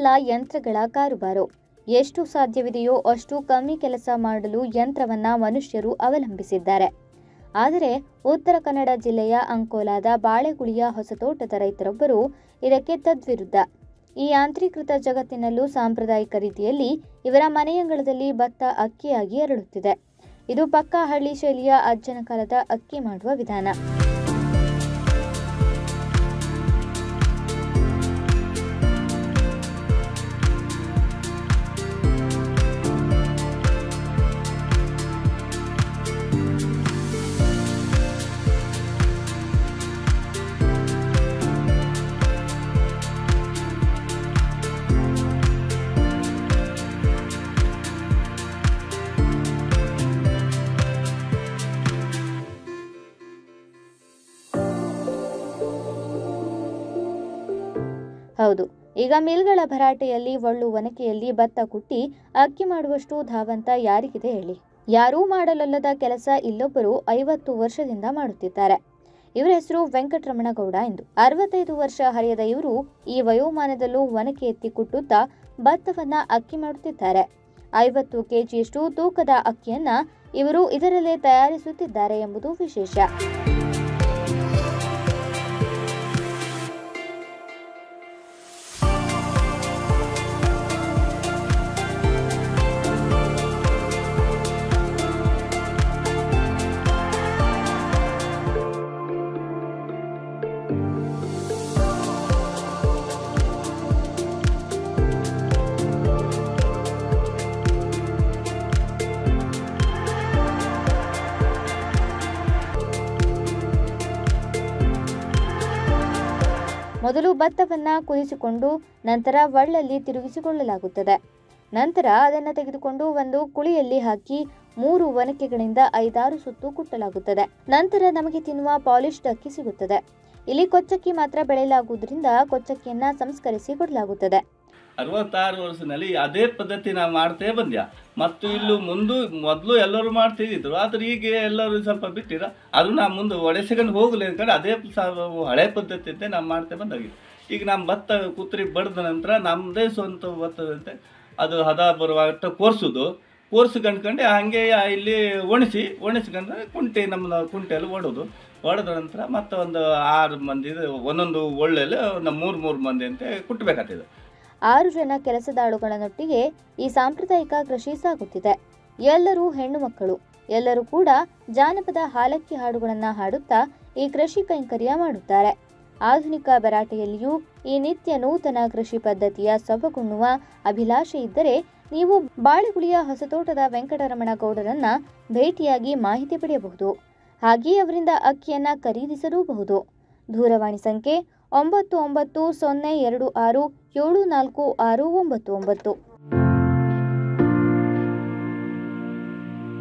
ಕೇವಲ ಯಂತ್ರಗಳ ಕಾರುಬಾರು. ಎಷ್ಟು ಸಾಧ್ಯವಿದೆಯೋ ಅಷ್ಟು ಕಮ್ಮಿ ಕೆಲಸ ಮಾಡಲು ಯಂತ್ರವನ್ನ ಮನುಷ್ಯರು ಅವಲಂಬಿಸಿದ್ದಾರೆ. ಆದರೆ ಉತ್ತರ ಕನ್ನಡ ಜಿಲ್ಲೆಯ ಅಂಕೋಲಾದ ಬಾಳೆಗುಳಿಯ ಹೊಸತೋಟದ ರೈತರೊಬ್ಬರು ಇದಕ್ಕೆ ತದ್ವಿರುದ್ಧ. ಈ ಯಾಂತ್ರೀಕೃತ ಜಗತ್ತಿನಲ್ಲೂ ಸಾಂಪ್ರದಾಯಿಕ ರೀತಿಯಲ್ಲಿ ಇವರ ಮನೆಯಂಗಳದಲ್ಲಿ ಭತ್ತ ಅಕ್ಕಿಯಾಗಿ ಅರಳುತ್ತಿದೆ. ಇದು ಪಕ್ಕಾ ಹಳ್ಳಿ ಶೈಲಿಯ ಅಜ್ಜನ ಕಾಲದ ಅಕ್ಕಿ ಮಾಡುವ ವಿಧಾನ. ಹೌದು, ಈಗ ಮಿಲ್ಗಳ ಭರಾಟೆಯಲ್ಲಿ ಒಳ್ಳು ಒನಕೆಯಲ್ಲಿ ಭತ್ತ ಕುಟ್ಟಿ ಅಕ್ಕಿ ಮಾಡುವಷ್ಟು ಧಾವಂತ ಯಾರಿಗಿದೆ ಹೇಳಿ? ಯಾರೂ ಮಾಡಲೊಲ್ಲದ ಕೆಲಸ ಇಲ್ಲೊಬ್ಬರು 50 ವರ್ಷದಿಂದ ಮಾಡುತ್ತಿದ್ದಾರೆ. ಇವರ ಹೆಸರು ವೆಂಕಟರಮಣಗೌಡ ಎಂದು. 65 ವರ್ಷ ಹರೆಯದ ಇವರು ಈ ವಯೋಮಾನದಲ್ಲೂ ಒನಕೆ ಎತ್ತಿ ಕುಟ್ಟುತ್ತಾ ಭತ್ತವನ್ನ ಅಕ್ಕಿ ಮಾಡುತ್ತಿದ್ದಾರೆ. 50 ಕೆಜಿಯಷ್ಟು ತೂಕದ ಅಕ್ಕಿಯನ್ನ ಇವರು ಇದರಲ್ಲೇ ತಯಾರಿಸುತ್ತಿದ್ದಾರೆ ಎಂಬುದು ವಿಶೇಷ. ಮೊದಲು ಭತ್ತವನ್ನ ಕುದಿಸಿಕೊಂಡು ನಂತರ ಒಳ್ಳಲ್ಲಿ ತಿರುಗಿಸಿಕೊಳ್ಳಲಾಗುತ್ತದೆ. ನಂತರ ಅದನ್ನು ತೆಗೆದುಕೊಂಡು ಒಂದು ಕುಳಿಯಲ್ಲಿ ಹಾಕಿ 3 ಒನಕೆಗಳಿಂದ 5-6 ಸುತ್ತು ಕುಟ್ಟಲಾಗುತ್ತದೆ. ನಂತರ ನಮಗೆ ತಿನ್ನುವ ಪಾಲಿಶ್ಡ್ ಅಕ್ಕಿ ಸಿಗುತ್ತದೆ. ಇಲ್ಲಿ ಕೊಚ್ಚಕ್ಕಿ ಮಾತ್ರ ಬೆಳೆಯಲಾಗುವುದರಿಂದ ಕೊಚ್ಚಕ್ಕಿಯನ್ನ ಸಂಸ್ಕರಿಸಿ ಕೊಡಲಾಗುತ್ತದೆ. 66 ವರ್ಷದಲ್ಲಿ ಅದೇ ಪದ್ಧತಿ ನಾವು ಮಾಡ್ತೇ ಬಂದ್ಯಾ. ಮತ್ತು ಇಲ್ಲೂ ಮೊದಲು ಎಲ್ಲರೂ ಮಾಡ್ತಿದ್ರು. ಆದ್ರೆ ಈಗ ಎಲ್ಲರೂ ಸ್ವಲ್ಪ ಬಿಟ್ಟಿರ ಅದು ನಾವು ಮುಂದೆ ಒಡೆಸ್ಕೊಂಡು ಹೋಗಲಿ ಅಂದ್ಕೊಂಡು ಅದೇ ಹಳೆ ಪದ್ಧತಿ ಅಂತೆ ನಾವು ಮಾಡ್ತೇ ಬಂದಾಗಿದೆ. ಈಗ ನಮ್ಮ ಭತ್ತ ಕುತ್ರಿ ಬಡ್ದ ನಂತರ ನಮ್ಮದೇ ಸ್ವಂತ ಭತ್ತದಂತೆ ಅದು ಹದ ಬರುವಾಗ ಕೋರ್ಸ್ಕೊಂಡ್ಕೊಂಡು ಹಾಗೆ ಇಲ್ಲಿ ಒಣಸ್ಕೊಂಡ್ರೆ ನಮ್ಮ ಕುಂಟೆಯಲ್ಲಿ ಹೊಡೆದ ನಂತರ ಮತ್ತೆ ಒಂದು 6 ಮಂದಿ ಒಂದೊಂದು ಒಳ್ಳೆಯಲ್ಲಿ ಒಂದು 3 ಮಂದಿ ಅಂತ ಕುಟ್ಟಬೇಕಾಗ್ತದೆ. 6 ಜನ ಕೆಲಸದಾಳುಗಳನ್ನೊಟ್ಟಿಗೆ ಈ ಸಾಂಪ್ರದಾಯಿಕ ಕೃಷಿ ಸಾಗುತ್ತಿದೆ. ಎಲ್ಲರೂ ಹೆಣ್ಣು ಮಕ್ಕಳು. ಎಲ್ಲರೂ ಕೂಡ ಜಾನಪದ ಹಾಲಕ್ಕಿ ಹಾಡುಗಳನ್ನು ಹಾಡುತ್ತಾ ಈ ಕೃಷಿ ಕೈಂಕರ್ಯ ಮಾಡುತ್ತಾರೆ. ಆಧುನಿಕ ಭರಾಟೆಯಲ್ಲಿಯೂ ಈ ನಿತ್ಯ ನೂತನ ಕೃಷಿ ಪದ್ಧತಿಯ ಸೊಬಗುಣ್ಣುವ ಅಭಿಲಾಷೆ ಇದ್ದರೆ ನೀವು ಬಾಳೆಗುಳಿಯ ಹೊಸತೋಟದ ವೆಂಕಟರಮಣಗೌಡರನ್ನ ಭೇಟಿಯಾಗಿ ಮಾಹಿತಿ ಪಡೆಯಬಹುದು. ಹಾಗೆಯೇ ಅವರಿಂದ ಅಕ್ಕಿಯನ್ನ ಖರೀದಿಸಲೂಬಹುದು. ದೂರವಾಣಿ ಸಂಖ್ಯೆ 9902674699.